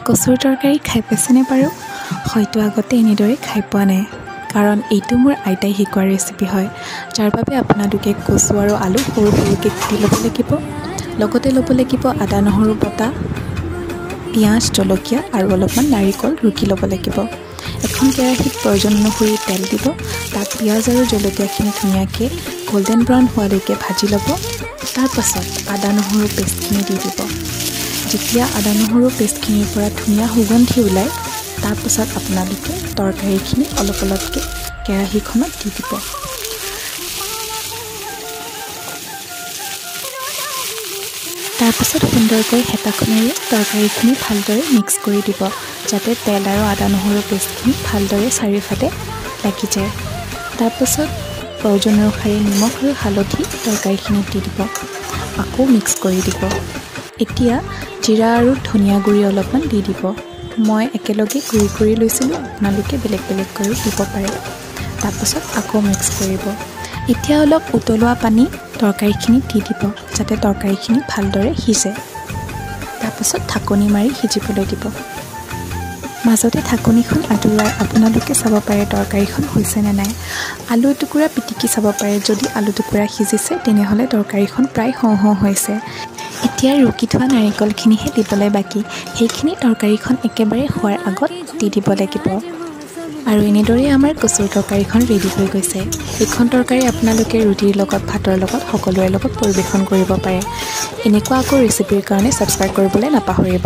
কচুৰ তৰকাৰী খাই পাইছেনে বাৰু? হয়তো আগতে এনেদৰে খাই পোৱা নাই, কাৰণ এইটো মোৰ আইতাই শিকোৱা ৰেচিপি হয়। যাৰ বাবে আপোনালোকে কচু আৰু আলু সৰু সৰুকৈ কাটি ল'ব লাগিব। লগতে ল'ব লাগিব আদা নহৰু বটা, পিঁয়াজ, জলকীয়া আৰু অলপমান নাৰিকল ৰুকি ল'ব লাগিব। এখন কেৰাহীত প্ৰয়োজন অনুসৰি তেল দিব। তাত পিঁয়াজ আৰু জলকীয়াখিনি ধুনীয়াকৈ গল্ডেন ব্ৰাউন হোৱালৈকে ভাজি ল'ব। তাৰপাছত আদা নহৰু পেষ্টখিনি দি দিব। যেতিয়া আদা নহৰু পেষ্টখিনিৰ পৰা ধুনীয়া সুগন্ধি ওলায়, তাৰপাছত আপোনালোকে তৰকাৰীখিনি অলপ অলপকৈ কেৰাহীখনত দি দিব। তাৰপাছত সুন্দৰকৈ হেতাখনেৰে তৰকাৰীখিনি ভালদৰে মিক্স কৰি দিব, যাতে তেল আৰু আদা নহৰু পেষ্টখিনি ভালদৰে চাৰিওফালে লাগি যায়। তাৰপাছত প্ৰয়োজন অনুসাৰে নিমখ আৰু হালধি তৰকাৰীখিনিত দি দিব, আকৌ মিক্স কৰি দিব। এতিয়া জিৰা আৰু ধনিয়া গুড়ি অলপমান দি দিব। মই একেলগে গুড়ি কৰি লৈছিলোঁ, আপোনালোকে বেলেগ বেলেগকৈও দিব পাৰে। তাৰপাছত আকৌ মিক্স কৰিব। এতিয়া অলপ উতলোৱা পানী তৰকাৰীখিনিত দি দিব, যাতে তৰকাৰীখিনি ভালদৰে সিজে। তাৰপাছত ঢাকনি মাৰি সিজিবলৈ দিব। মাজতে ঢাকনিখন আঁতৰোৱাই আপোনালোকে চাব পাৰে তৰকাৰীখন হৈছে নে নাই। আলু এটুকুৰা পিটিকি চাব পাৰে, যদি আলু টুকুৰা সিজিছে তেনেহ'লে তৰকাৰীখন প্ৰায় হওঁ হওঁ হৈছে। এতিয়া ৰুকি থোৱা নাৰিকলখিনিহে দিবলৈ বাকী, সেইখিনি তৰকাৰীখন একেবাৰে হোৱাৰ আগত দি দিব লাগিব। আৰু এনেদৰেই আমাৰ কচুৰ তৰকাৰীখন ৰেডি হৈ গৈছে। এইখন তৰকাৰী আপোনালোকে ৰুটিৰ লগত, ভাতৰ লগত, সকলোৰে লগত পৰিৱেশন কৰিব পাৰে। এনেকুৱা আকৌ ৰেচিপিৰ কাৰণে ছাবস্ক্ৰাইব কৰিবলৈ নাপাহৰিব।